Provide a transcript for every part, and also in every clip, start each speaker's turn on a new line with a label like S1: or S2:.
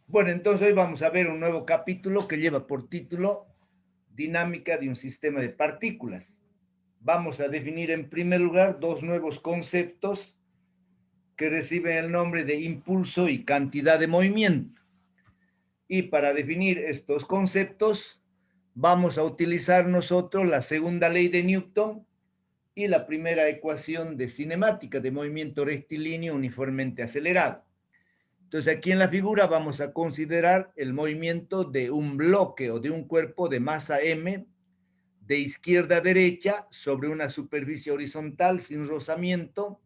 S1: Bueno, entonces hoy vamos a ver un nuevo capítulo que lleva por título Dinámica de un sistema de partículas. Vamos a definir en primer lugar dos nuevos conceptos que reciben el nombre de impulso y cantidad de movimiento. Y para definir estos conceptos vamos a utilizar nosotros la segunda ley de Newton y la primera ecuación de cinemática de movimiento rectilíneo uniformemente acelerado. Entonces aquí en la figura vamos a considerar el movimiento de un bloque o de un cuerpo de masa m de izquierda a derecha sobre una superficie horizontal sin rozamiento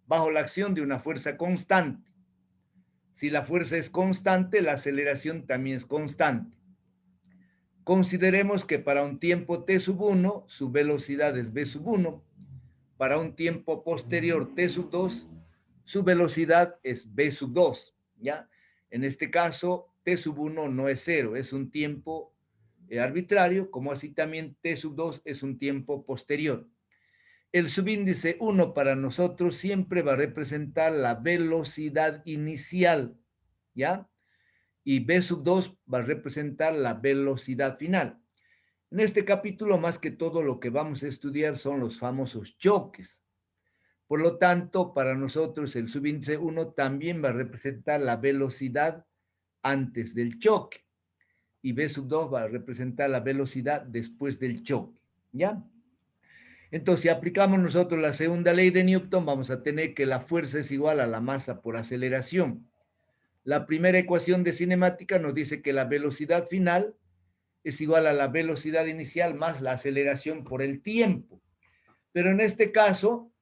S1: bajo la acción de una fuerza constante. Si la fuerza es constante, la aceleración también es constante. Consideremos que para un tiempo t sub 1, su velocidad es v sub 1. Para un tiempo posterior t sub 2, su velocidad es v sub 2. ¿Ya? En este caso, t sub 1 no es cero, es un tiempo arbitrario, como así también t sub 2 es un tiempo posterior. El subíndice 1 para nosotros siempre va a representar la velocidad inicial, ¿ya? Y v sub 2 va a representar la velocidad final. En este capítulo, más que todo, lo que vamos a estudiar son los famosos choques. Por lo tanto, para nosotros el subíndice 1 también va a representar la velocidad antes del choque. Y v sub 2 va a representar la velocidad después del choque, ¿ya? Entonces, si aplicamos nosotros la segunda ley de Newton, vamos a tener que la fuerza es igual a la masa por aceleración. La primera ecuación de cinemática nos dice que la velocidad final es igual a la velocidad inicial más la aceleración por el tiempo. Pero en este caso,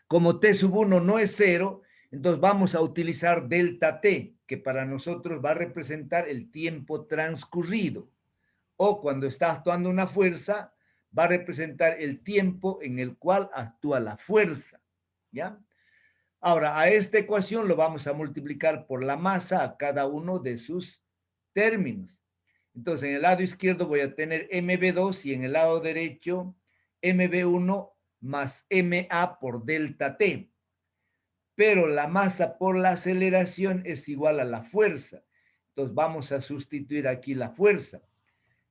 S1: como t sub 1 no es cero, entonces vamos a utilizar delta t, que para nosotros va a representar el tiempo transcurrido. O cuando está actuando una fuerza, va a representar el tiempo en el cual actúa la fuerza. ¿Ya? Ahora, a esta ecuación lo vamos a multiplicar por la masa a cada uno de sus términos. Entonces, en el lado izquierdo voy a tener mv2 y en el lado derecho mv1 más ma por delta t. Pero la masa por la aceleración es igual a la fuerza. Entonces, vamos a sustituir aquí la fuerza.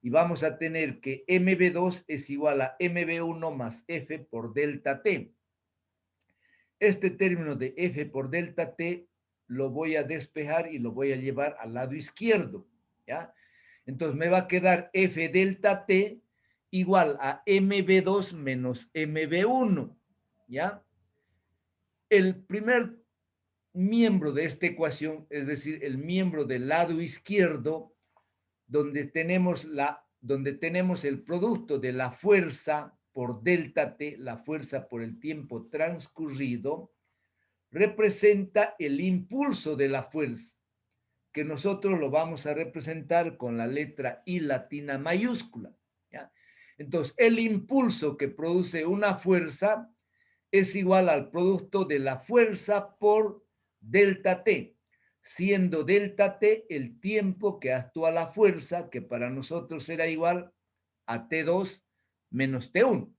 S1: Y vamos a tener que mv2 es igual a mv1 más f por delta t. Este término de f por delta t lo voy a despejar y lo voy a llevar al lado izquierdo, ¿ya? Entonces me va a quedar f delta t igual a mv2 menos mv1, ¿ya? El primer miembro de esta ecuación, es decir, el miembro del lado izquierdo, donde tenemos el producto de la fuerza por delta t, la fuerza por el tiempo transcurrido, representa el impulso de la fuerza, que nosotros lo vamos a representar con la letra I latina mayúscula. ¿Ya? Entonces, el impulso que produce una fuerza es igual al producto de la fuerza por delta t, siendo delta t el tiempo que actúa la fuerza, que para nosotros será igual a t2 menos t1.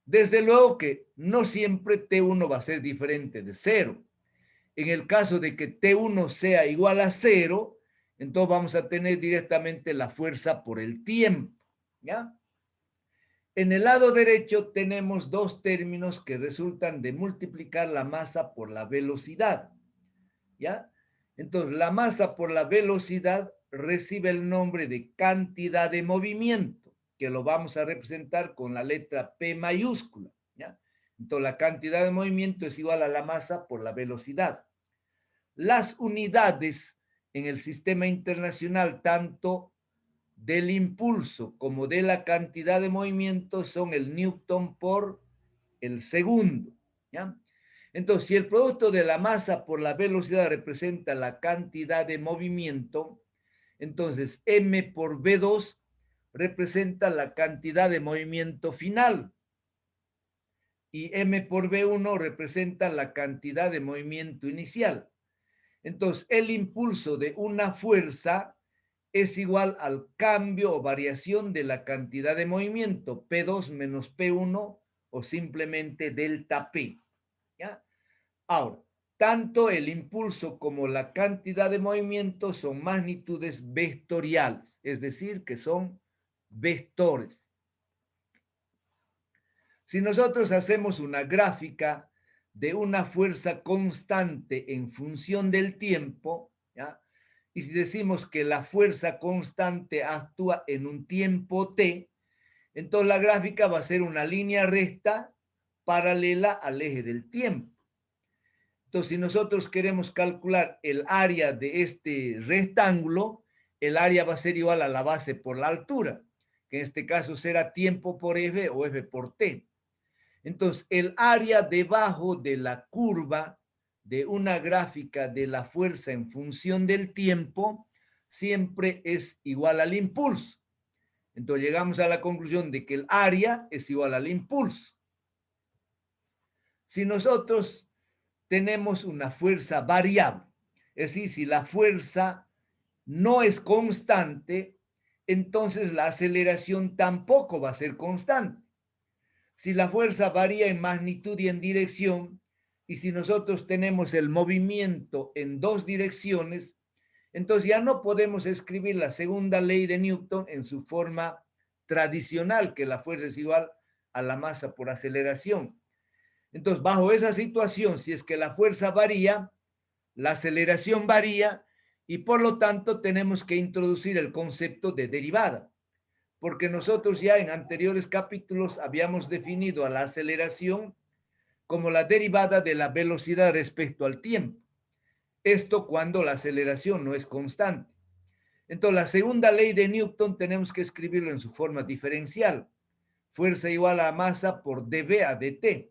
S1: Desde luego que no siempre t1 va a ser diferente de 0. En el caso de que t1 sea igual a 0, entonces vamos a tener directamente la fuerza por el tiempo, ¿ya? En el lado derecho tenemos dos términos que resultan de multiplicar la masa por la velocidad, ¿ya? Entonces, la masa por la velocidad recibe el nombre de cantidad de movimiento, que lo vamos a representar con la letra P mayúscula, ¿ya? Entonces, la cantidad de movimiento es igual a la masa por la velocidad. Las unidades en el sistema internacional, tanto del impulso como de la cantidad de movimiento, son el newton por el segundo, ¿ya? Entonces, si el producto de la masa por la velocidad representa la cantidad de movimiento, entonces m por v2 representa la cantidad de movimiento final y m por v1 representa la cantidad de movimiento inicial. Entonces, el impulso de una fuerza es igual al cambio o variación de la cantidad de movimiento, P2 menos P1 o simplemente delta P. ¿Ya? Ahora, tanto el impulso como la cantidad de movimiento son magnitudes vectoriales, es decir, que son vectores. Si nosotros hacemos una gráfica de una fuerza constante en función del tiempo, ¿ya? Y si decimos que la fuerza constante actúa en un tiempo t, entonces la gráfica va a ser una línea recta paralela al eje del tiempo. Entonces, si nosotros queremos calcular el área de este rectángulo, el área va a ser igual a la base por la altura, que en este caso será tiempo por f o f por t. Entonces, el área debajo de la curva de una gráfica de la fuerza en función del tiempo siempre es igual al impulso. Entonces, llegamos a la conclusión de que el área es igual al impulso. Si nosotros tenemos una fuerza variable, es decir, si la fuerza no es constante, entonces la aceleración tampoco va a ser constante. Si la fuerza varía en magnitud y en dirección, y si nosotros tenemos el movimiento en dos direcciones, entonces ya no podemos escribir la segunda ley de Newton en su forma tradicional, que la fuerza es igual a la masa por aceleración. Entonces, bajo esa situación, si es que la fuerza varía, la aceleración varía y por lo tanto tenemos que introducir el concepto de derivada, porque nosotros ya en anteriores capítulos habíamos definido a la aceleración como la derivada de la velocidad respecto al tiempo. Esto cuando la aceleración no es constante. Entonces, la segunda ley de Newton tenemos que escribirlo en su forma diferencial. Fuerza igual a masa por dv a dt.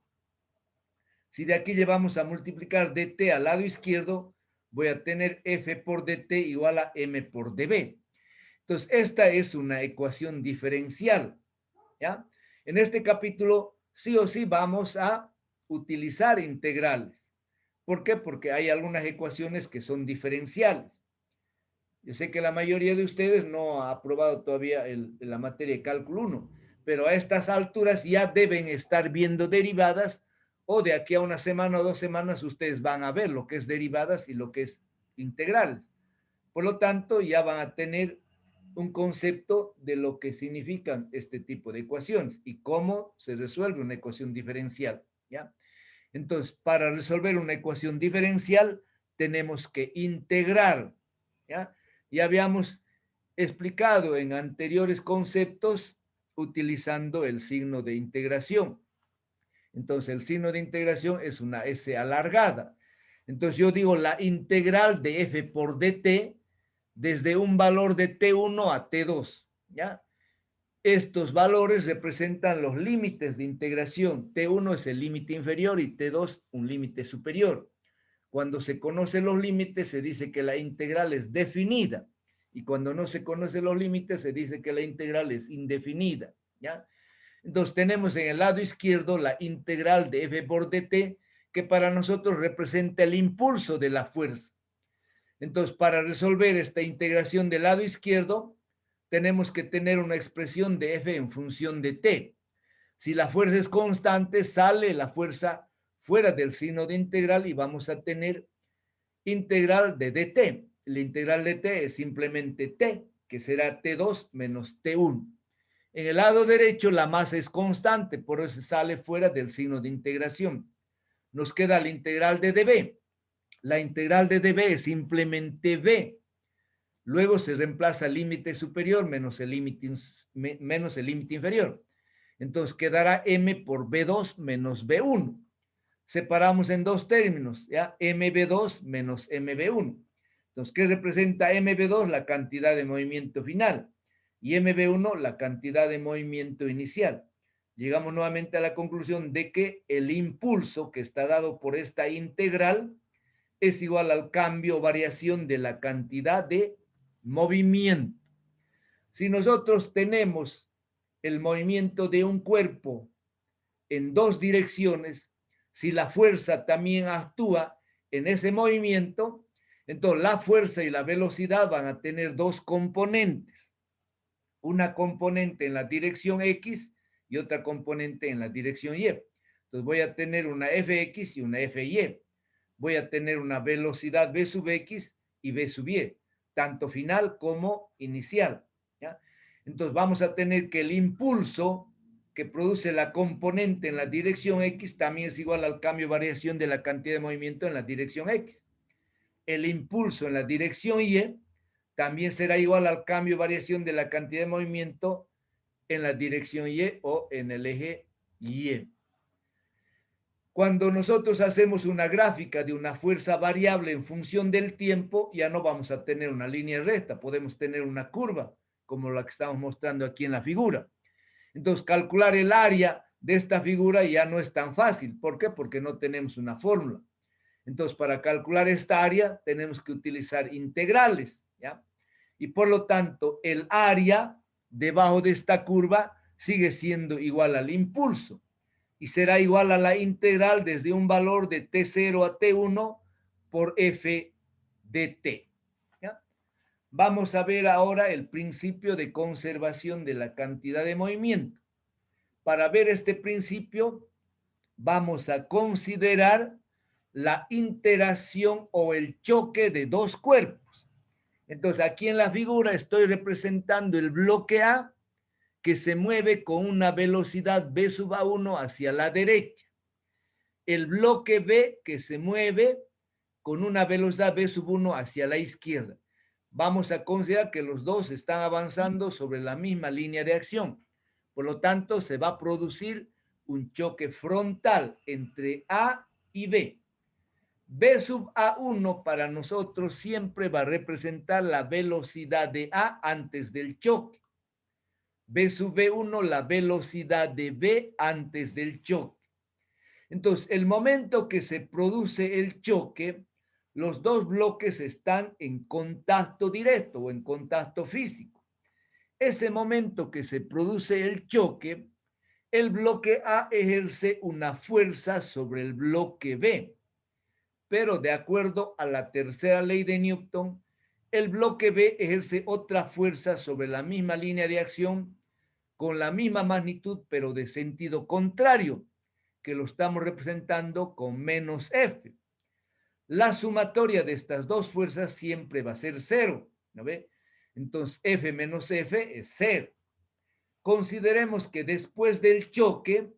S1: Si de aquí llevamos a multiplicar dt al lado izquierdo, voy a tener f por dt igual a m por dv. Entonces, esta es una ecuación diferencial, ¿ya? En este capítulo, sí o sí vamos a utilizar integrales. ¿Por qué? Porque hay algunas ecuaciones que son diferenciales. Yo sé que la mayoría de ustedes no ha aprobado todavía la materia de cálculo 1, pero a estas alturas ya deben estar viendo derivadas o de aquí a una semana o 2 semanas ustedes van a ver lo que es derivadas y lo que es integrales. Por lo tanto, ya van a tener un concepto de lo que significan este tipo de ecuaciones y cómo se resuelve una ecuación diferencial, ¿ya? Entonces, para resolver una ecuación diferencial, tenemos que integrar, ¿ya? Ya habíamos explicado en anteriores conceptos utilizando el signo de integración. Entonces, el signo de integración es una S alargada. Entonces, yo digo la integral de f por dt desde un valor de t1 a t2, ¿ya? Estos valores representan los límites de integración. T1 es el límite inferior y T2 un límite superior. Cuando se conocen los límites, se dice que la integral es definida. Y cuando no se conocen los límites, se dice que la integral es indefinida, ¿ya? Entonces tenemos en el lado izquierdo la integral de f por dt, que para nosotros representa el impulso de la fuerza. Entonces, para resolver esta integración del lado izquierdo, tenemos que tener una expresión de f en función de t. Si la fuerza es constante, sale la fuerza fuera del signo de integral y vamos a tener integral de dt. La integral de t es simplemente t, que será t2 menos t1. En el lado derecho la masa es constante, por eso sale fuera del signo de integración. Nos queda la integral de dv. La integral de dv es simplemente v. Luego se reemplaza el límite superior menos el límite inferior. Entonces quedará m por b2 menos b1. Separamos en dos términos, ¿ya? mb2 menos mb1. Entonces, ¿qué representa mb2? La cantidad de movimiento final. Y mb1, la cantidad de movimiento inicial. Llegamos nuevamente a la conclusión de que el impulso que está dado por esta integral es igual al cambio o variación de la cantidad de movimiento. Si nosotros tenemos el movimiento de un cuerpo en dos direcciones, si la fuerza también actúa en ese movimiento, entonces la fuerza y la velocidad van a tener dos componentes. Una componente en la dirección X y otra componente en la dirección Y. Entonces voy a tener una Fx y una Fy. voy a tener una velocidad v sub x y v sub y, tanto final como inicial, ¿ya? Entonces vamos a tener que el impulso que produce la componente en la dirección x también es igual al cambio de variación de la cantidad de movimiento en la dirección x. El impulso en la dirección y también será igual al cambio de variación de la cantidad de movimiento en la dirección y o en el eje y. Cuando nosotros hacemos una gráfica de una fuerza variable en función del tiempo, ya no vamos a tener una línea recta, podemos tener una curva, como la que estamos mostrando aquí en la figura. Entonces, calcular el área de esta figura ya no es tan fácil. ¿Por qué? Porque no tenemos una fórmula. Entonces, para calcular esta área, tenemos que utilizar integrales, ¿ya? Y por lo tanto, el área debajo de esta curva sigue siendo igual al impulso y será igual a la integral desde un valor de T0 a T1 por F de T. ¿Ya? Vamos a ver ahora el principio de conservación de la cantidad de movimiento. Para ver este principio, vamos a considerar la interacción o el choque de dos cuerpos. Entonces, aquí en la figura estoy representando el bloque A que se mueve con una velocidad v sub a1 hacia la derecha. El bloque B que se mueve con una velocidad v sub 1 hacia la izquierda. Vamos a considerar que los dos están avanzando sobre la misma línea de acción. Por lo tanto, se va a producir un choque frontal entre A y B. B sub A1 para nosotros siempre va a representar la velocidad de A antes del choque. B sub B1 la velocidad de B antes del choque. Entonces, el momento que se produce el choque, los dos bloques están en contacto directo o en contacto físico. Ese momento que se produce el choque, el bloque A ejerce una fuerza sobre el bloque B. Pero de acuerdo a la tercera ley de Newton, el bloque B ejerce otra fuerza sobre la misma línea de acción con la misma magnitud, pero de sentido contrario, que lo estamos representando con menos F. La sumatoria de estas dos fuerzas siempre va a ser cero, ¿no ve? Entonces, F menos F es cero. Consideremos que después del choque,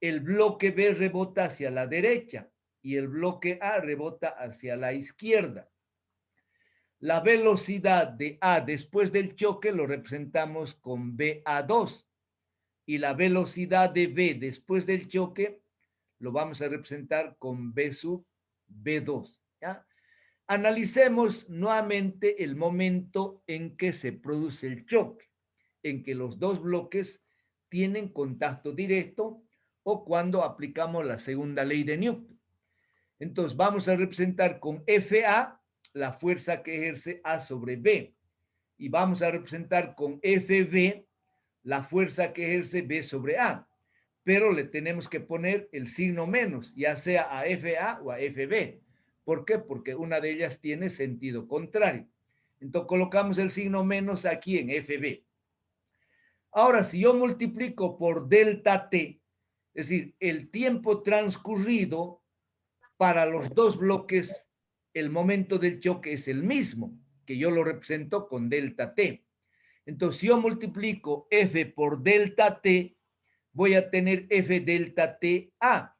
S1: el bloque B rebota hacia la derecha y el bloque A rebota hacia la izquierda. La velocidad de A después del choque lo representamos con BA2 y la velocidad de B después del choque lo vamos a representar con B sub B2. ¿Ya? Analicemos nuevamente el momento en que se produce el choque, en que los dos bloques tienen contacto directo o cuando aplicamos la segunda ley de Newton. Entonces vamos a representar con FA la fuerza que ejerce A sobre B y vamos a representar con FB la fuerza que ejerce B sobre A, pero le tenemos que poner el signo menos, ya sea a FA o a FB. ¿Por qué? Porque una de ellas tiene sentido contrario. Entonces colocamos el signo menos aquí en FB. Ahora, si yo multiplico por delta T, es decir, el tiempo transcurrido para los dos bloques, el momento del choque es el mismo, que yo lo represento con delta T. Entonces, si yo multiplico F por delta T, voy a tener F delta T A.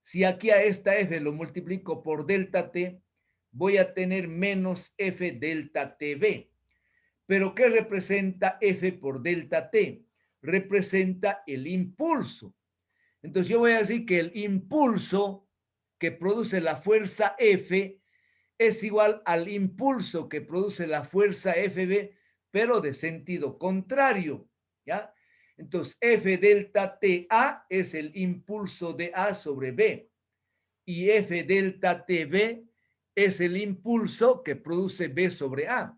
S1: Si aquí a esta F lo multiplico por delta T, voy a tener menos F delta TB. Pero ¿qué representa F por delta T? Representa el impulso. Entonces yo voy a decir que el impulso que produce la fuerza F es igual al impulso que produce la fuerza FB, pero de sentido contrario, ¿ya? Entonces, F delta TA es el impulso de A sobre B y F delta TB es el impulso que produce B sobre A.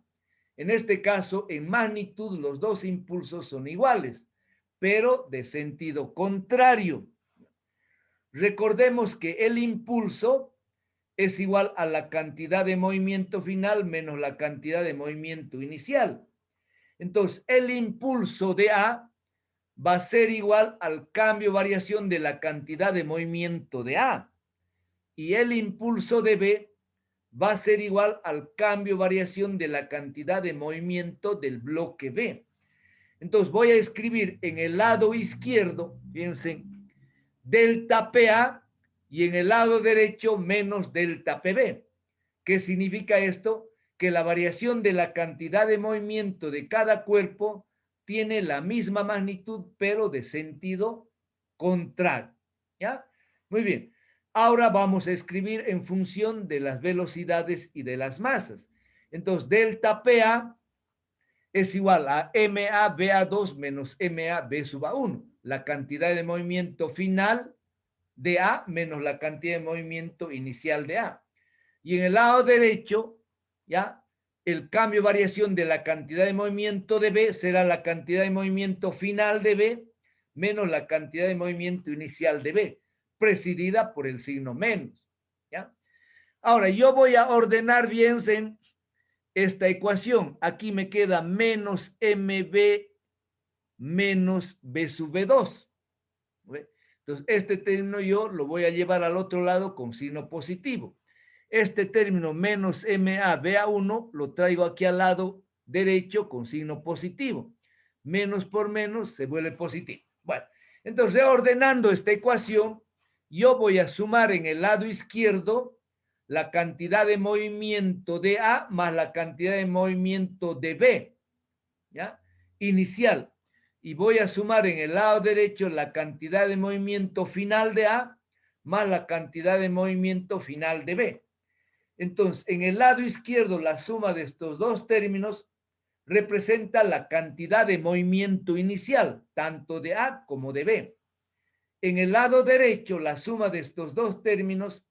S1: En este caso, en magnitud, los dos impulsos son iguales, pero de sentido contrario. Recordemos que el impulso es igual a la cantidad de movimiento final menos la cantidad de movimiento inicial. Entonces, el impulso de A va a ser igual al cambio variación de la cantidad de movimiento de A. y el impulso de B va a ser igual al cambio variación de la cantidad de movimiento del bloque B. Entonces voy a escribir en el lado izquierdo, fíjense, delta PA y en el lado derecho menos delta PB. ¿Qué significa esto? Que la variación de la cantidad de movimiento de cada cuerpo tiene la misma magnitud, pero de sentido contrario. ¿Ya? Muy bien. Ahora vamos a escribir en función de las velocidades y de las masas. Entonces, delta PA es igual a MA BA2 menos MA B sub A1, la cantidad de movimiento final de A menos la cantidad de movimiento inicial de A. Y en el lado derecho, ¿ya? El cambio variación de la cantidad de movimiento de B será la cantidad de movimiento final de B menos la cantidad de movimiento inicial de B, presidida por el signo menos, ¿ya? Ahora, yo voy a ordenar bien esta ecuación. Aquí me queda menos MB menos B sub B2. Entonces, este término yo lo voy a llevar al otro lado con signo positivo. Este término menos MA BA1 lo traigo aquí al lado derecho con signo positivo. Menos por menos se vuelve positivo. Bueno, entonces reordenando esta ecuación, yo voy a sumar en el lado izquierdo la cantidad de movimiento de A más la cantidad de movimiento de B, ¿ya? Inicial. Y voy a sumar en el lado derecho la cantidad de movimiento final de A más la cantidad de movimiento final de B. Entonces, en el lado izquierdo, la suma de estos dos términos representa la cantidad de movimiento inicial, tanto de A como de B. En el lado derecho, la suma de estos dos términos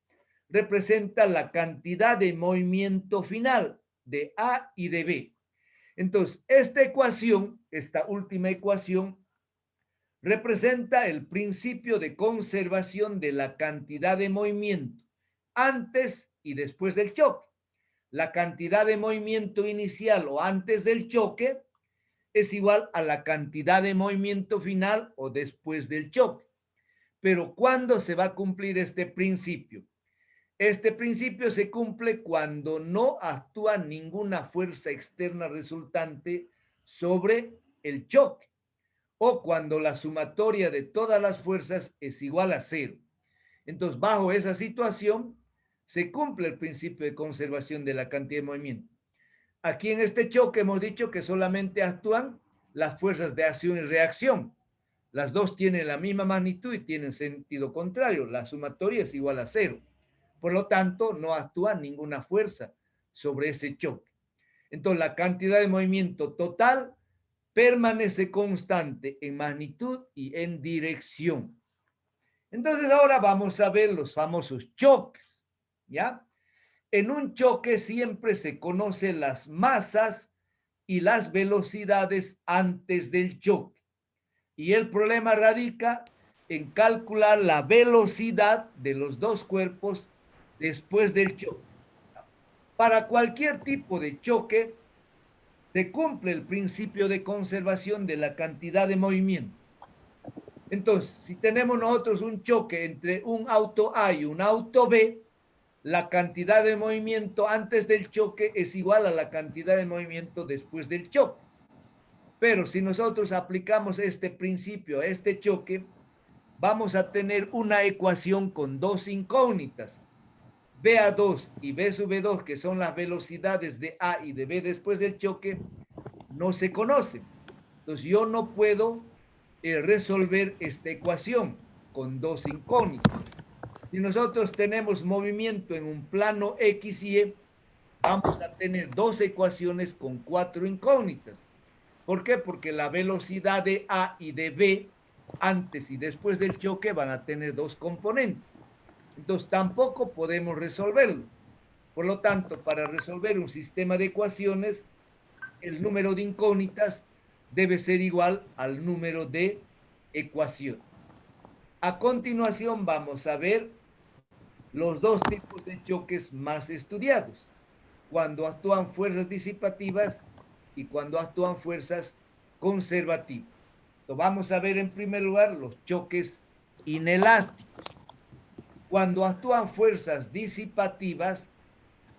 S1: representa la cantidad de movimiento final de A y de B. Entonces, esta ecuación, esta última ecuación, representa el principio de conservación de la cantidad de movimiento antes y después del choque. La cantidad de movimiento inicial o antes del choque es igual a la cantidad de movimiento final o después del choque. Pero ¿cuándo se va a cumplir este principio? Este principio se cumple cuando no actúa ninguna fuerza externa resultante sobre el choque o cuando la sumatoria de todas las fuerzas es igual a cero. Entonces, bajo esa situación, se cumple el principio de conservación de la cantidad de movimiento. Aquí en este choque hemos dicho que solamente actúan las fuerzas de acción y reacción. Las dos tienen la misma magnitud y tienen sentido contrario. La sumatoria es igual a cero. Por lo tanto, no actúa ninguna fuerza sobre ese choque. Entonces, la cantidad de movimiento total permanece constante en magnitud y en dirección. Entonces, ahora vamos a ver los famosos choques, ¿ya? En un choque siempre se conocen las masas y las velocidades antes del choque. Y el problema radica en calcular la velocidad de los dos cuerpos después del choque. Para cualquier tipo de choque, se cumple el principio de conservación de la cantidad de movimiento. Entonces, si tenemos nosotros un choque entre un auto A y un auto B, la cantidad de movimiento antes del choque es igual a la cantidad de movimiento después del choque. Pero si nosotros aplicamos este principio a este choque, vamos a tener una ecuación con dos incógnitas. BA2 y B sub B2, que son las velocidades de A y de B después del choque, no se conocen. Entonces yo no puedo resolver esta ecuación con dos incógnitas. Si nosotros tenemos movimiento en un plano X y Y, vamos a tener dos ecuaciones con cuatro incógnitas. ¿Por qué? Porque la velocidad de A y de B antes y después del choque van a tener dos componentes. Entonces tampoco podemos resolverlo. Por lo tanto, para resolver un sistema de ecuaciones, el número de incógnitas debe ser igual al número de ecuaciones. A continuación vamos a ver los dos tipos de choques más estudiados, cuando actúan fuerzas disipativas y cuando actúan fuerzas conservativas. Entonces, vamos a ver en primer lugar los choques inelásticos. Cuando actúan fuerzas disipativas,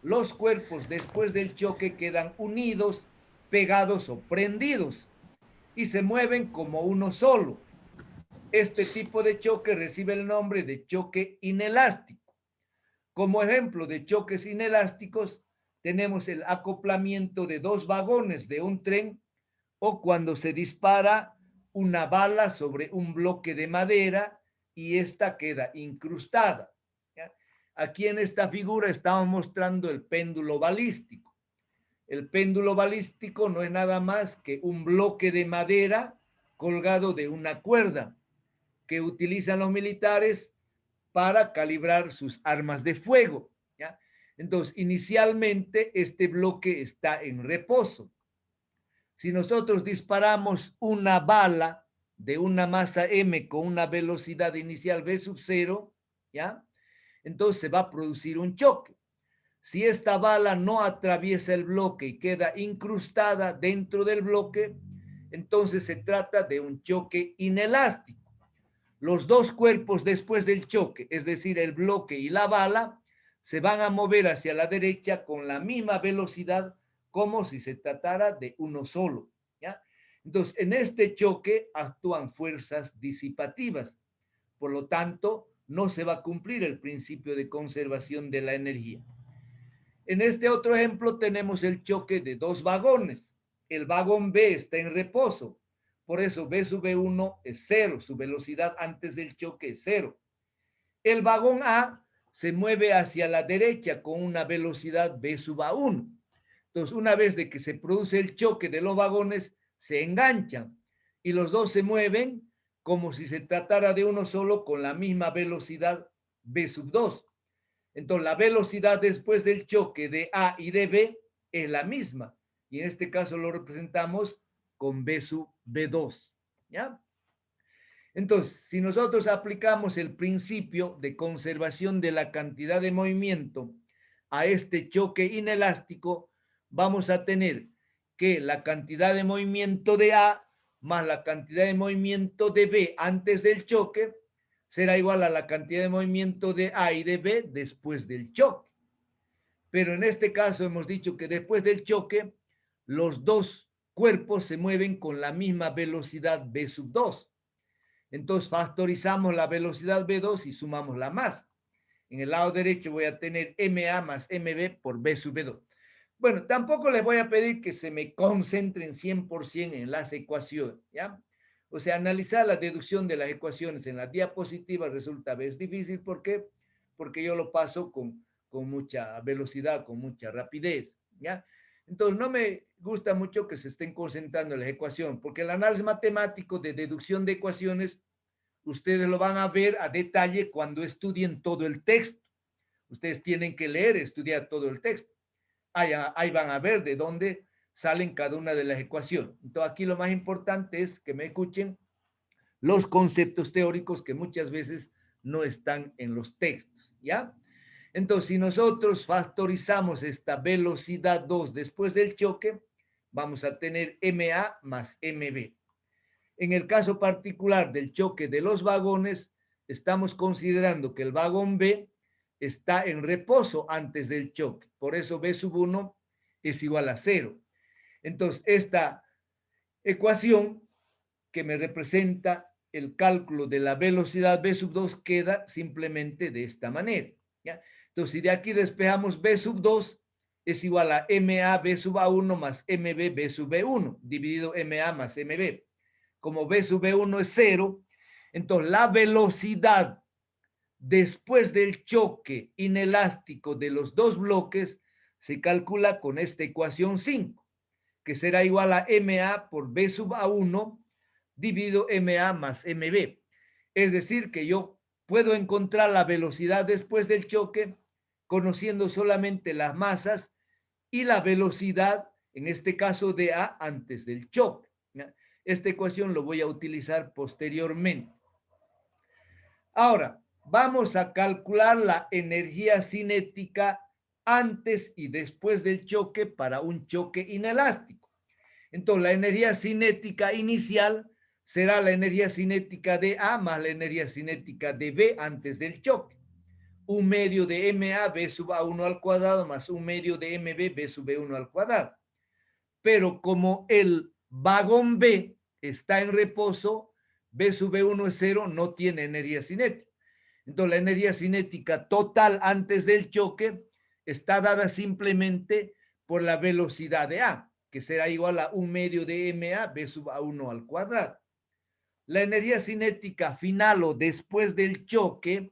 S1: los cuerpos después del choque quedan unidos, pegados o prendidos y se mueven como uno solo. Este tipo de choque recibe el nombre de choque inelástico. Como ejemplo de choques inelásticos, tenemos el acoplamiento de dos vagones de un tren o cuando se dispara una bala sobre un bloque de madera y esta queda incrustada. ¿Ya? Aquí en esta figura estamos mostrando el péndulo balístico. El péndulo balístico no es nada más que un bloque de madera colgado de una cuerda que utilizan los militares para calibrar sus armas de fuego. ¿Ya? Entonces, inicialmente este bloque está en reposo. Si nosotros disparamos una bala de una masa m con una velocidad inicial v sub 0, ¿ya? Entonces se va a producir un choque. Si esta bala no atraviesa el bloque y queda incrustada dentro del bloque, entonces se trata de un choque inelástico. Los dos cuerpos después del choque, es decir, el bloque y la bala, se van a mover hacia la derecha con la misma velocidad como si se tratara de uno solo. ¿Ya? Entonces, en este choque actúan fuerzas disipativas. Por lo tanto, no se va a cumplir el principio de conservación de la energía. En este otro ejemplo tenemos el choque de dos vagones. El vagón B está en reposo. Por eso V sub V1 es cero. Su velocidad antes del choque es cero. El vagón A se mueve hacia la derecha con una velocidad V sub A1. Entonces, una vez de que se produce el choque de los vagones, se enganchan y los dos se mueven como si se tratara de uno solo con la misma velocidad V sub 2. Entonces, la velocidad después del choque de A y de B es la misma. Y en este caso lo representamos con V sub B2. ¿Ya? Entonces, si nosotros aplicamos el principio de conservación de la cantidad de movimiento a este choque inelástico, vamos a tener que la cantidad de movimiento de A más la cantidad de movimiento de B antes del choque será igual a la cantidad de movimiento de A y de B después del choque. Pero en este caso hemos dicho que después del choque, los dos cuerpos se mueven con la misma velocidad V sub 2. Entonces factorizamos la velocidad V2 y sumamos la masa. En el lado derecho voy a tener MA más MB por V sub V2. Bueno, tampoco les voy a pedir que se me concentren 100% en las ecuaciones, ¿ya? O sea, analizar la deducción de las ecuaciones en la diapositiva resulta a veces difícil. ¿Por qué? Porque yo lo paso con mucha velocidad, con mucha rapidez, ¿ya? Entonces, no me gusta mucho que se estén concentrando en las ecuaciones, porque el análisis matemático de deducción de ecuaciones, ustedes lo van a ver a detalle cuando estudien todo el texto. Ustedes tienen que leer, estudiar todo el texto. Ahí van a ver de dónde salen cada una de las ecuaciones. Entonces, aquí lo más importante es que me escuchen los conceptos teóricos que muchas veces no están en los textos, ¿ya? Entonces, si nosotros factorizamos esta velocidad 2 después del choque, vamos a tener MA más MB. En el caso particular del choque de los vagones, estamos considerando que el vagón B está en reposo antes del choque. Por eso B sub 1 es igual a 0. Entonces, esta ecuación que me representa el cálculo de la velocidad B sub 2 queda simplemente de esta manera. ¿Ya? Entonces, si de aquí despejamos B sub 2, es igual a MA B sub A1 más MB B sub B1, dividido MA más MB. Como B sub B1 es 0, entonces la velocidad después del choque inelástico de los dos bloques se calcula con esta ecuación 5, que será igual a MA por B sub A1 dividido MA más MB. Es decir, que yo puedo encontrar la velocidad después del choque conociendo solamente las masas y la velocidad, en este caso de A, antes del choque. Esta ecuación lo voy a utilizar posteriormente. Ahora, vamos a calcular la energía cinética antes y después del choque para un choque inelástico. Entonces, la energía cinética inicial será la energía cinética de A más la energía cinética de B antes del choque. 1 medio de MA B sub A1 al cuadrado más 1 medio de MB B sub B1 al cuadrado. Pero como el vagón B está en reposo, B sub B1 es 0, no tiene energía cinética. Entonces, la energía cinética total antes del choque está dada simplemente por la velocidad de A, que será igual a 1 medio de MA B sub A1 al cuadrado. La energía cinética final o después del choque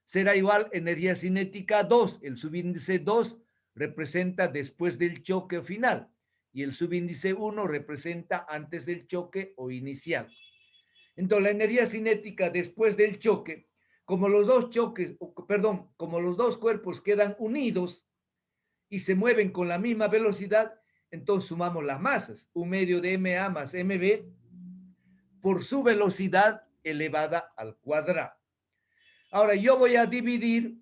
S1: será igual a energía cinética 2. El subíndice 2 representa después del choque final y el subíndice 1 representa antes del choque o inicial. Entonces, la energía cinética después del choque, como los dos choques, perdón, como los dos cuerpos quedan unidos y se mueven con la misma velocidad, entonces sumamos las masas, 1 medio de MA más MB por su velocidad elevada al cuadrado. Ahora yo voy a dividir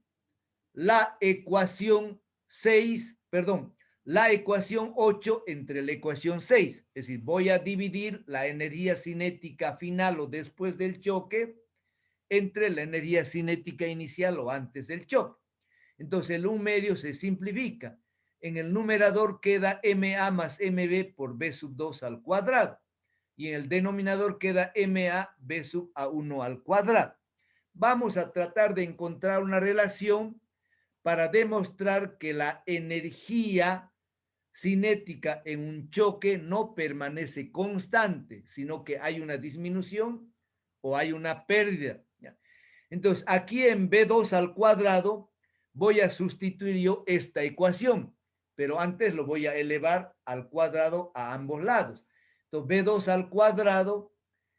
S1: la ecuación 6, perdón, la ecuación 8 entre la ecuación 6. Es decir, voy a dividir la energía cinética final o después del choque entre la energía cinética inicial o antes del choque. Entonces el 1 medio se simplifica. En el numerador queda MA más MB por B sub 2 al cuadrado. Y en el denominador queda MA B sub A1 al cuadrado. Vamos a tratar de encontrar una relación para demostrar que la energía cinética en un choque no permanece constante, sino que hay una disminución o hay una pérdida. Entonces, aquí en B2 al cuadrado voy a sustituir yo esta ecuación, pero antes lo voy a elevar al cuadrado a ambos lados. Entonces, B2 al cuadrado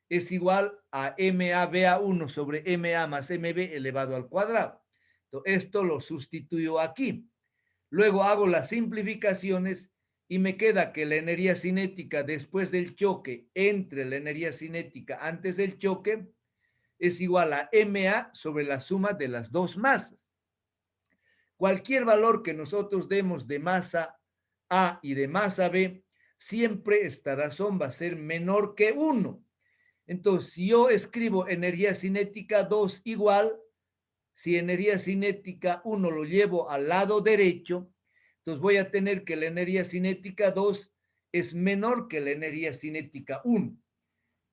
S1: es igual a MABA1 sobre MA más MB elevado al cuadrado. Entonces, esto lo sustituyo aquí. Luego hago las simplificaciones y me queda que la energía cinética después del choque entre la energía cinética antes del choque es igual a MA sobre la suma de las dos masas. Cualquier valor que nosotros demos de masa A y de masa B, siempre esta razón va a ser menor que 1. Entonces, si yo escribo energía cinética 2 igual, si energía cinética 1 lo llevo al lado derecho, entonces voy a tener que la energía cinética 2 es menor que la energía cinética 1.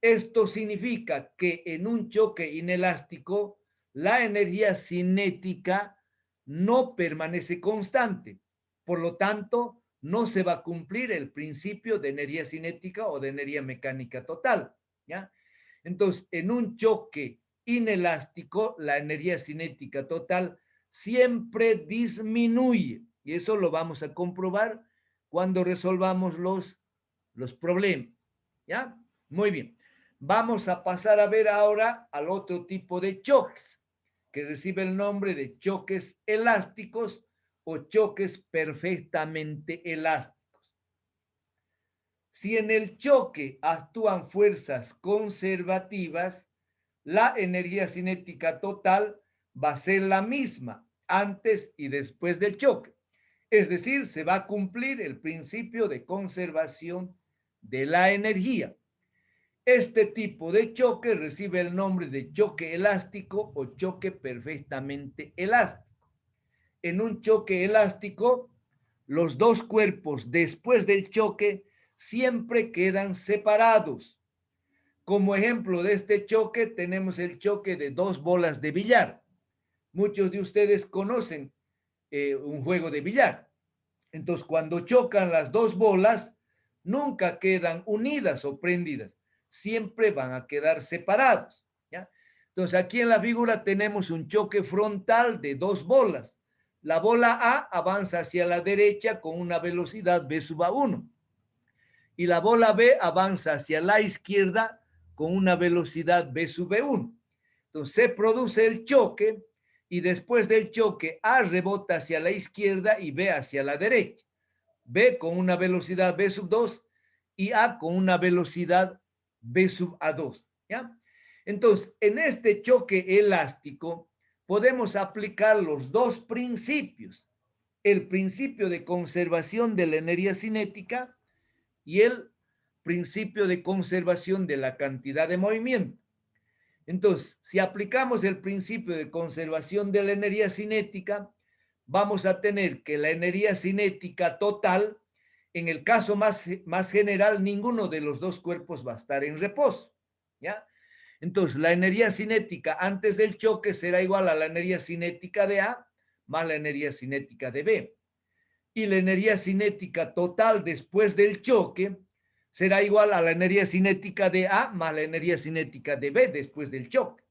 S1: Esto significa que en un choque inelástico, la energía cinética no permanece constante. Por lo tanto, no se va a cumplir el principio de energía cinética o de energía mecánica total, ¿ya? Entonces, en un choque inelástico, la energía cinética total siempre disminuye. Y eso lo vamos a comprobar cuando resolvamos los problemas, ¿ya? Muy bien. Vamos a pasar a ver ahora al otro tipo de choques, que recibe el nombre de choques elásticos o choques perfectamente elásticos. Si en el choque actúan fuerzas conservativas, la energía cinética total va a ser la misma antes y después del choque. Es decir, se va a cumplir el principio de conservación de la energía. Este tipo de choque recibe el nombre de choque elástico o choque perfectamente elástico. En un choque elástico, los dos cuerpos después del choque siempre quedan separados. Como ejemplo de este choque tenemos el choque de dos bolas de billar. Muchos de ustedes conocen un juego de billar. Entonces, cuando chocan las dos bolas, nunca quedan unidas o prendidas, siempre van a quedar separados, ¿ya? Entonces, aquí en la figura tenemos un choque frontal de dos bolas. La bola A avanza hacia la derecha con una velocidad V sub A1 y la bola B avanza hacia la izquierda con una velocidad V sub B1. Entonces, se produce el choque y después del choque A rebota hacia la izquierda y B hacia la derecha. B con una velocidad B sub 2 y A con una velocidad B sub A2. ¿Ya? Entonces, en este choque elástico podemos aplicar los dos principios. El principio de conservación de la energía cinética y el principio de conservación de la cantidad de movimiento. Entonces, si aplicamos el principio de conservación de la energía cinética, vamos a tener que la energía cinética total, en el caso más general, ninguno de los dos cuerpos va a estar en reposo, ¿ya? Entonces, la energía cinética antes del choque será igual a la energía cinética de A más la energía cinética de B. Y la energía cinética total después del choque será igual a la energía cinética de A más la energía cinética de B después del choque.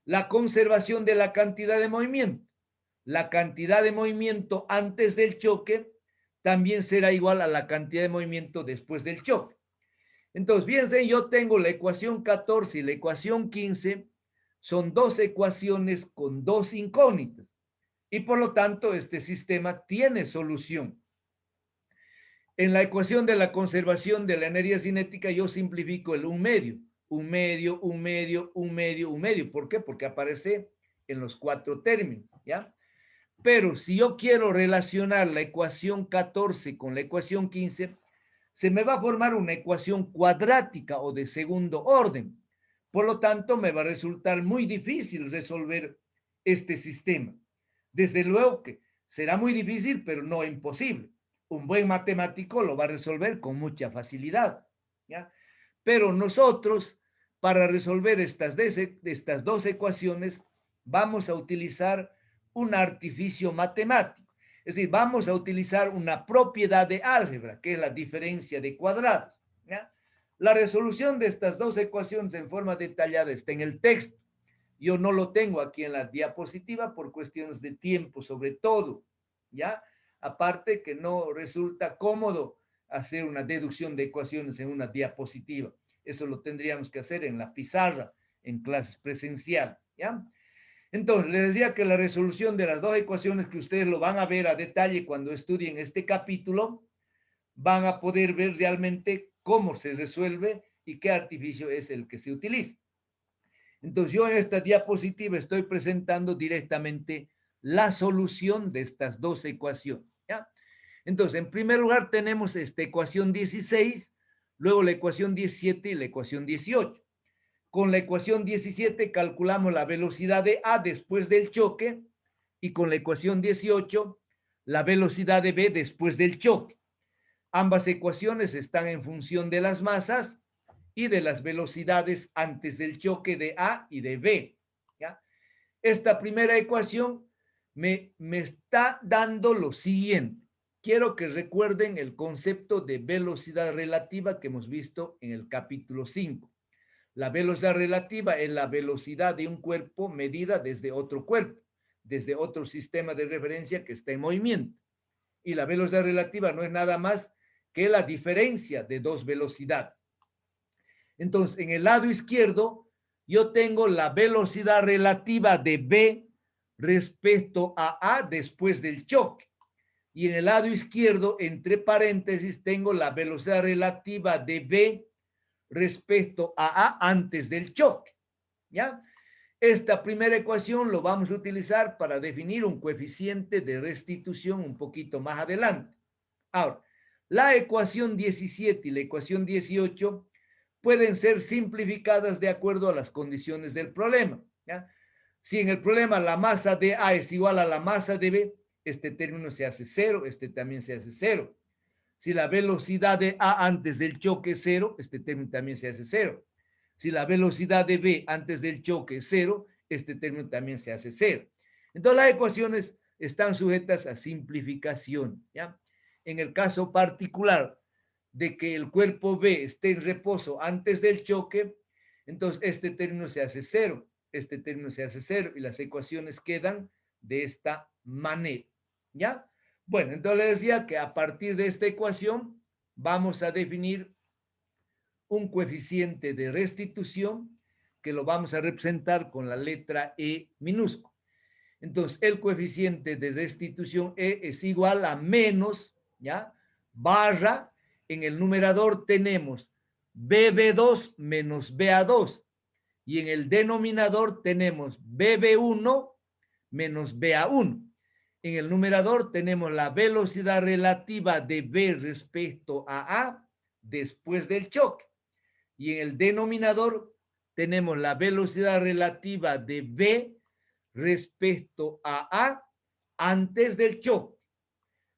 S1: La conservación de la cantidad de movimiento. La cantidad de movimiento antes del choque también será igual a la cantidad de movimiento después del choque. Entonces, fíjense, yo tengo la ecuación 14 y la ecuación 15, son dos ecuaciones con dos incógnitas. Y por lo tanto, este sistema tiene solución. En la ecuación de la conservación de la energía cinética, yo simplifico el un medio. Un medio, un medio, un medio, un medio. ¿Por qué? Porque aparece en los cuatro términos, ¿ya? Pero si yo quiero relacionar la ecuación 14 con la ecuación 15, se me va a formar una ecuación cuadrática o de segundo orden. Por lo tanto, me va a resultar muy difícil resolver este sistema. Desde luego que será muy difícil, pero no imposible. Un buen matemático lo va a resolver con mucha facilidad, ¿ya? Pero nosotros, para resolver estas dos ecuaciones, vamos a utilizar un artificio matemático. Es decir, vamos a utilizar una propiedad de álgebra, que es la diferencia de cuadrados, ¿ya? La resolución de estas dos ecuaciones en forma detallada está en el texto. Yo no lo tengo aquí en la diapositiva por cuestiones de tiempo, sobre todo, ¿ya? Aparte que no resulta cómodo hacer una deducción de ecuaciones en una diapositiva. Eso lo tendríamos que hacer en la pizarra, en clases presencial, ¿ya? Entonces, les decía que la resolución de las dos ecuaciones que ustedes lo van a ver a detalle cuando estudien este capítulo, van a poder ver realmente cómo se resuelve y qué artificio es el que se utiliza. Entonces, yo en esta diapositiva estoy presentando directamente la solución de estas dos ecuaciones, ¿ya? Entonces, en primer lugar tenemos esta ecuación 16, luego la ecuación 17 y la ecuación 18. Con la ecuación 17 calculamos la velocidad de A después del choque y con la ecuación 18 la velocidad de B después del choque. Ambas ecuaciones están en función de las masas y de las velocidades antes del choque de A y de B, ¿ya? Esta primera ecuación me está dando lo siguiente. Quiero que recuerden el concepto de velocidad relativa que hemos visto en el capítulo 5. La velocidad relativa es la velocidad de un cuerpo medida desde otro cuerpo, desde otro sistema de referencia que está en movimiento. Y la velocidad relativa no es nada más que la diferencia de dos velocidades. Entonces, en el lado izquierdo, yo tengo la velocidad relativa de B respecto a A después del choque. Y en el lado izquierdo, entre paréntesis, tengo la velocidad relativa de B respecto a A antes del choque, ¿ya? Esta primera ecuación lo vamos a utilizar para definir un coeficiente de restitución un poquito más adelante. Ahora, la ecuación 17 y la ecuación 18 pueden ser simplificadas de acuerdo a las condiciones del problema, ¿ya? Si en el problema la masa de A es igual a la masa de B, este término se hace cero, este también se hace cero. Si la velocidad de A antes del choque es cero, este término también se hace cero. Si la velocidad de B antes del choque es cero, este término también se hace cero. Entonces las ecuaciones están sujetas a simplificación, ¿ya? En el caso particular de que el cuerpo B esté en reposo antes del choque, entonces este término se hace cero, este término se hace cero y las ecuaciones quedan de esta manera, ¿ya? Bueno, entonces les decía que a partir de esta ecuación vamos a definir un coeficiente de restitución que lo vamos a representar con la letra E minúscula. Entonces, el coeficiente de restitución E es igual a menos, ¿ya? Barra, en el numerador tenemos BB2 menos BA2 y en el denominador tenemos BB1 menos BA1. En el numerador tenemos la velocidad relativa de B respecto a A después del choque. Y en el denominador tenemos la velocidad relativa de B respecto a A antes del choque.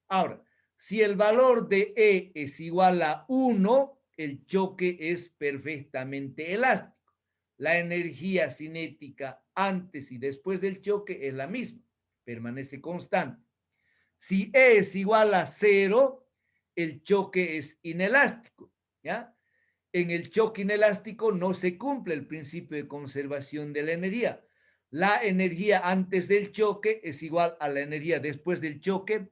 S1: Ahora, si el valor de E es igual a 1, el choque es perfectamente elástico. La energía cinética antes y después del choque es la misma, permanece constante. Si E es igual a 0, el choque es inelástico, ¿ya? En el choque inelástico no se cumple el principio de conservación de la energía. La energía antes del choque es igual a la energía después del choque,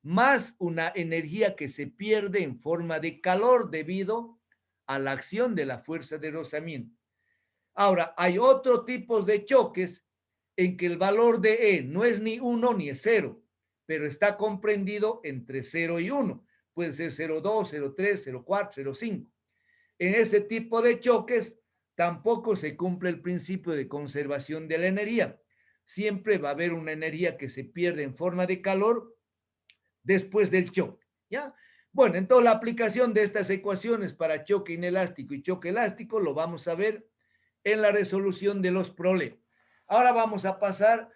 S1: más una energía que se pierde en forma de calor debido a la acción de la fuerza de rozamiento. Ahora, hay otros tipos de choques en que el valor de E no es ni 1 ni es 0, pero está comprendido entre 0 y 1. Puede ser 0,2, 0,3, 0,4, 0,5. En ese tipo de choques tampoco se cumple el principio de conservación de la energía. Siempre va a haber una energía que se pierde en forma de calor después del choque, ¿ya? Bueno, entonces la aplicación de estas ecuaciones para choque inelástico y choque elástico lo vamos a ver en la resolución de los problemas. Ahora vamos a pasar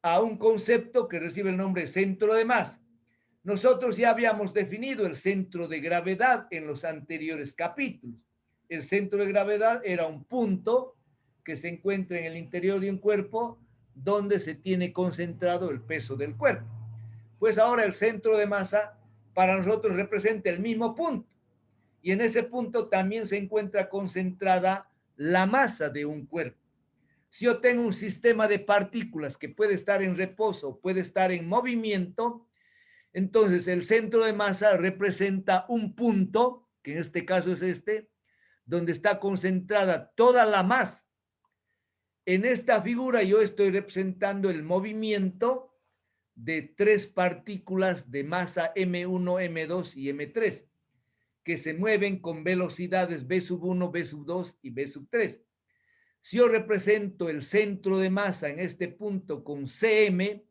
S1: a un concepto que recibe el nombre de centro de masa. Nosotros ya habíamos definido el centro de gravedad en los anteriores capítulos. El centro de gravedad era un punto que se encuentra en el interior de un cuerpo donde se tiene concentrado el peso del cuerpo. Pues ahora el centro de masa para nosotros representa el mismo punto. Y en ese punto también se encuentra concentrada la masa de un cuerpo. Si yo tengo un sistema de partículas que puede estar en reposo, puede estar en movimiento, entonces el centro de masa representa un punto, que en este caso es este, donde está concentrada toda la masa. En esta figura yo estoy representando el movimiento de tres partículas de masa M1, M2 y M3, que se mueven con velocidades B sub 1, B sub 2 y B sub 3. Si yo represento el centro de masa en este punto con Cm,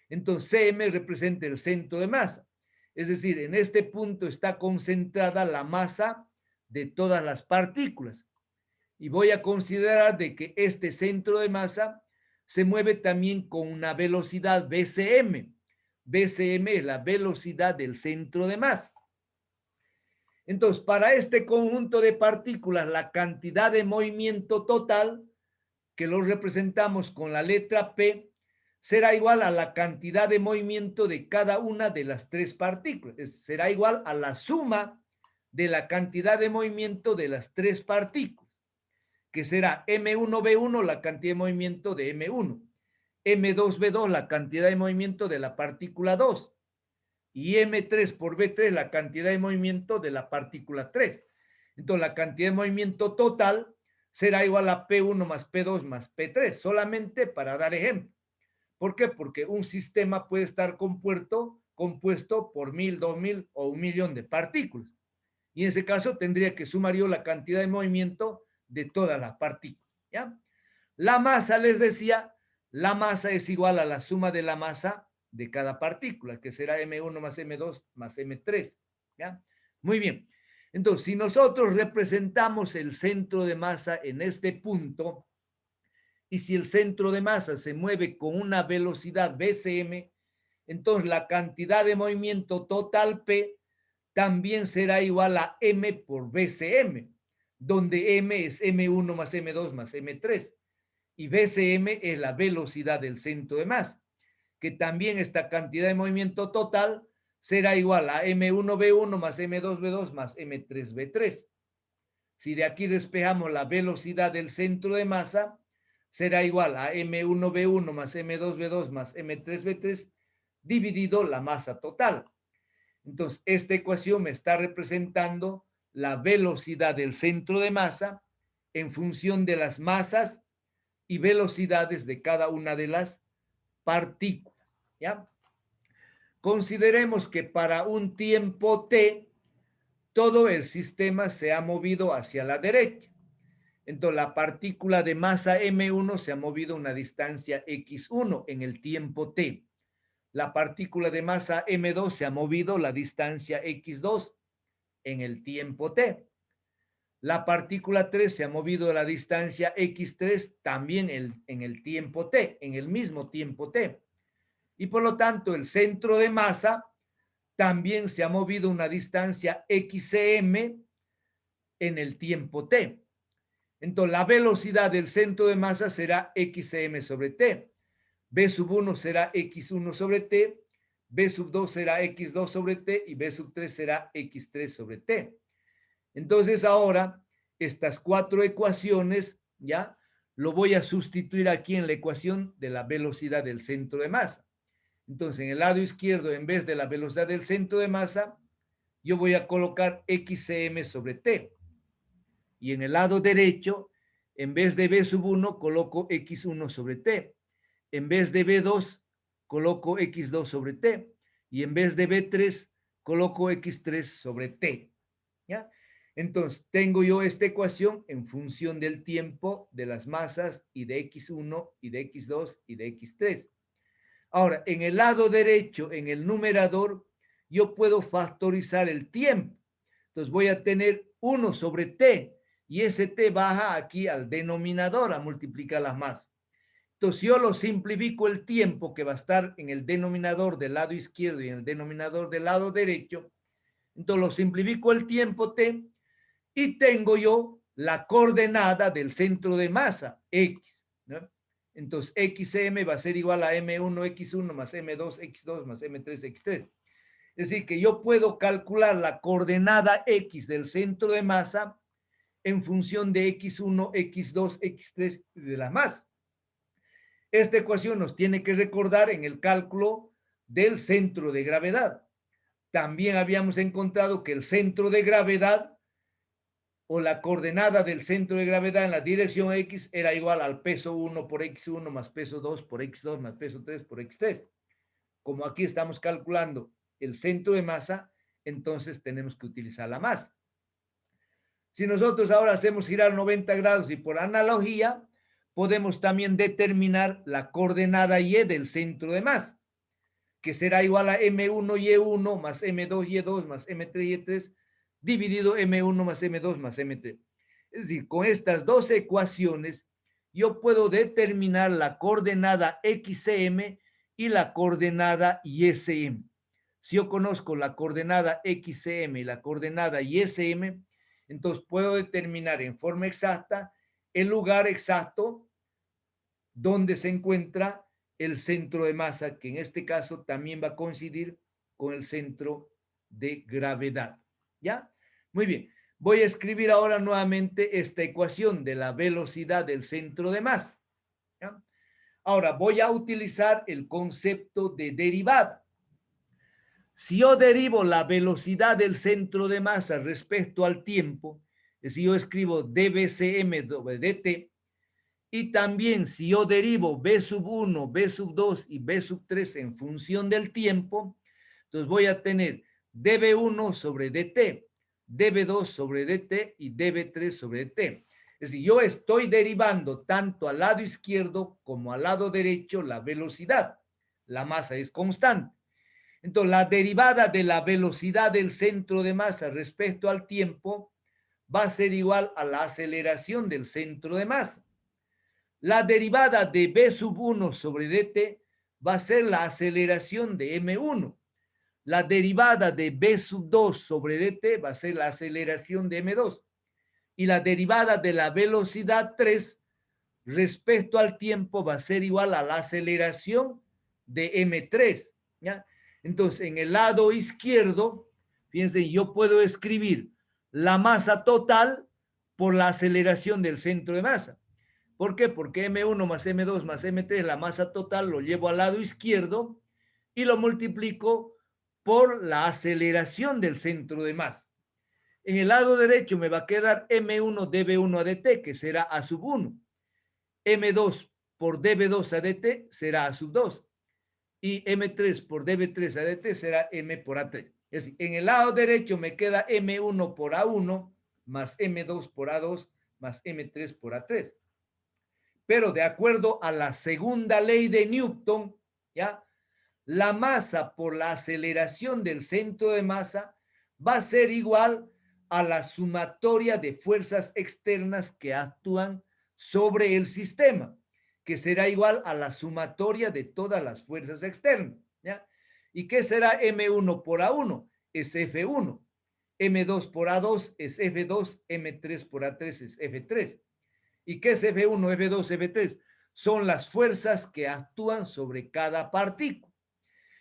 S1: entonces Cm representa el centro de masa. Es decir, en este punto está concentrada la masa de todas las partículas. Y voy a considerar de que este centro de masa se mueve también con una velocidad Bcm. Bcm es la velocidad del centro de masa. Entonces, para este conjunto de partículas, la cantidad de movimiento total, que lo representamos con la letra P, será igual a la cantidad de movimiento de cada una de las tres partículas. Será igual a la suma de la cantidad de movimiento de las tres partículas, que será M1B1 la cantidad de movimiento de M1, M2B2 la cantidad de movimiento de la partícula 2 y M3 por B3 la cantidad de movimiento de la partícula 3. Entonces la cantidad de movimiento total será igual a P1 más P2 más P3, solamente para dar ejemplo. ¿Por qué? Porque un sistema puede estar compuesto por 1000, 2000 o 1.000.000 de partículas. Y en ese caso tendría que sumar yo la cantidad de movimiento de todas las partículas, ¿ya? La masa, les decía, la masa es igual a la suma de la masa de cada partícula, que será M1 más M2 más M3, ¿ya? Muy bien. Entonces, si nosotros representamos el centro de masa en este punto, y si el centro de masa se mueve con una velocidad Bcm, entonces la cantidad de movimiento total P también será igual a M por Bcm, donde M es M1 más M2 más M3 y Bcm es la velocidad del centro de masa, que también esta cantidad de movimiento total será igual a M1B1 más M2B2 más M3B3. Si de aquí despejamos la velocidad del centro de masa, será igual a M1B1 más M2B2 más M3B3 dividido la masa total. Entonces, esta ecuación me está representando la velocidad del centro de masa en función de las masas y velocidades de cada una de las partículas, ¿ya? Consideremos que para un tiempo t, todo el sistema se ha movido hacia la derecha. Entonces, la partícula de masa M1 se ha movido una distancia x1 en el tiempo t. La partícula de masa M2 se ha movido la distancia x2 en el tiempo t. La partícula 3 se ha movido a la distancia x3 también en el tiempo t, en el mismo tiempo t. Y por lo tanto, el centro de masa también se ha movido una distancia xm en el tiempo t. Entonces, la velocidad del centro de masa será xm sobre t. B sub 1 será x1 sobre t, B sub 2 será x2 sobre t y B sub 3 será x3 sobre t. Entonces ahora estas cuatro ecuaciones, ¿ya? Lo voy a sustituir aquí en la ecuación de la velocidad del centro de masa. Entonces en el lado izquierdo, en vez de la velocidad del centro de masa, yo voy a colocar xm sobre t. Y en el lado derecho, en vez de B sub 1, coloco x1 sobre t. En vez de B2, coloco x2 sobre t. Y en vez de B3, coloco x3 sobre t. ¿Ya? Entonces, tengo yo esta ecuación en función del tiempo de las masas y de x1 y de x2 y de x3. Ahora, en el lado derecho, en el numerador, yo puedo factorizar el tiempo. Entonces, voy a tener 1 sobre t y ese t baja aquí al denominador a multiplicar las masas. Entonces, yo lo simplifico el tiempo que va a estar en el denominador del lado izquierdo y en el denominador del lado derecho. Entonces, lo simplifico el tiempo t y tengo yo la coordenada del centro de masa, x, ¿no? Entonces, xm va a ser igual a m1x1 más m2x2 más m3x3. Es decir, que yo puedo calcular la coordenada x del centro de masa en función de x1, x2, x3 de la masa. Esta ecuación nos tiene que recordar en el cálculo del centro de gravedad. También habíamos encontrado que el centro de gravedad o la coordenada del centro de gravedad en la dirección X era igual al peso 1 por X1 más peso 2 por X2 más peso 3 por X3. Como aquí estamos calculando el centro de masa, entonces tenemos que utilizar la masa. Si nosotros ahora hacemos girar 90 grados y por analogía, podemos también determinar la coordenada Y del centro de masa, que será igual a M1Y1 más M2Y2 más M3Y3 dividido M1 más M2 más M3. Es decir, con estas dos ecuaciones yo puedo determinar la coordenada XM y la coordenada YSM. Si yo conozco la coordenada XM y la coordenada YSM, entonces puedo determinar en forma exacta el lugar exacto donde se encuentra el centro de masa, que en este caso también va a coincidir con el centro de gravedad. ¿Ya? Muy bien. Voy a escribir ahora nuevamente esta ecuación de la velocidad del centro de masa. ¿Ya? Ahora voy a utilizar el concepto de derivada. Si yo derivo la velocidad del centro de masa respecto al tiempo, es decir, yo escribo dBcm dt, y también si yo derivo B sub 1, B sub 2 y B sub 3 en función del tiempo, entonces voy a tener dB1 sobre dt, dB2 sobre dt y dB3 sobre dt. Es decir, yo estoy derivando tanto al lado izquierdo como al lado derecho la velocidad. La masa es constante. Entonces, la derivada de la velocidad del centro de masa respecto al tiempo va a ser igual a la aceleración del centro de masa. La derivada de B sub 1 sobre dt va a ser la aceleración de M1. La derivada de B sub 2 sobre dt va a ser la aceleración de M2. Y la derivada de la velocidad 3 respecto al tiempo va a ser igual a la aceleración de M3. ¿Ya? Entonces, en el lado izquierdo, fíjense, yo puedo escribir la masa total por la aceleración del centro de masa. ¿Por qué? Porque M1 más M2 más M3, la masa total, lo llevo al lado izquierdo y lo multiplico por la aceleración del centro de masa. En el lado derecho me va a quedar M1 dB1 a dt, que será A sub 1. M2 por dB2 a dt será A sub 2. Y M3 por dB3 a dt será M por A3. Es decir, en el lado derecho me queda M1 por A1 más M2 por A2 más M3 por A3. Pero de acuerdo a la segunda ley de Newton, ¿ya? La masa por la aceleración del centro de masa va a ser igual a la sumatoria de fuerzas externas que actúan sobre el sistema, que será igual a la sumatoria de todas las fuerzas externas, ¿ya? ¿Y qué será M1 por A1? Es F1. M2 por A2 es F2, M3 por A3 es F3. ¿Y qué es F1, F2, F3? Son las fuerzas que actúan sobre cada partícula.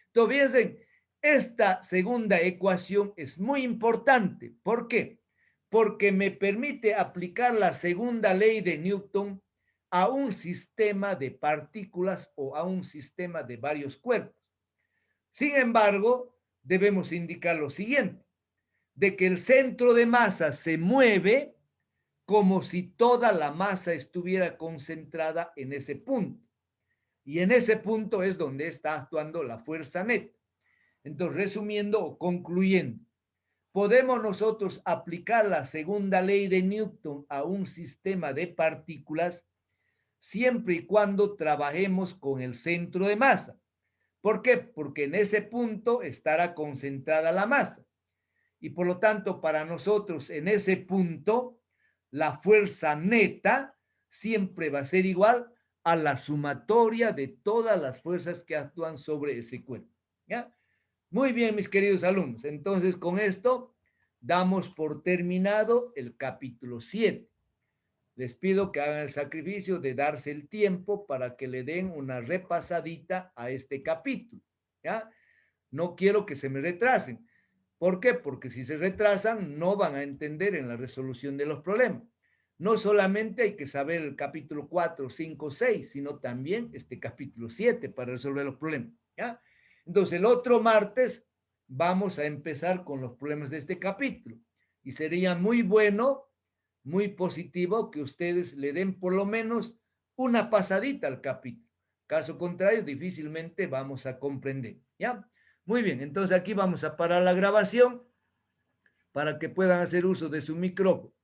S1: Entonces, fíjense, esta segunda ecuación es muy importante. ¿Por qué? Porque me permite aplicar la segunda ley de Newton a un sistema de partículas o a un sistema de varios cuerpos. Sin embargo, debemos indicar lo siguiente, de que el centro de masa se mueve como si toda la masa estuviera concentrada en ese punto. Y en ese punto es donde está actuando la fuerza neta. Entonces, resumiendo o concluyendo, podemos nosotros aplicar la segunda ley de Newton a un sistema de partículas siempre y cuando trabajemos con el centro de masa. ¿Por qué? Porque en ese punto estará concentrada la masa. Y por lo tanto, para nosotros en ese punto, la fuerza neta siempre va a ser igual a la sumatoria de todas las fuerzas que actúan sobre ese cuerpo. ¿Ya? Muy bien, mis queridos alumnos. Entonces, con esto damos por terminado el capítulo 7. Les pido que hagan el sacrificio de darse el tiempo para que le den una repasadita a este capítulo. ¿Ya? No quiero que se me retrasen. ¿Por qué? Porque si se retrasan, no van a entender en la resolución de los problemas. No solamente hay que saber el capítulo 4, 5, 6, sino también este capítulo 7 para resolver los problemas. ¿Ya? Entonces, el otro martes vamos a empezar con los problemas de este capítulo. Y sería muy bueno, muy positivo que ustedes le den por lo menos una pasadita al capítulo. Caso contrario, difícilmente vamos a comprender. ¿Ya? Muy bien, entonces aquí vamos a parar la grabación para que puedan hacer uso de su micrófono.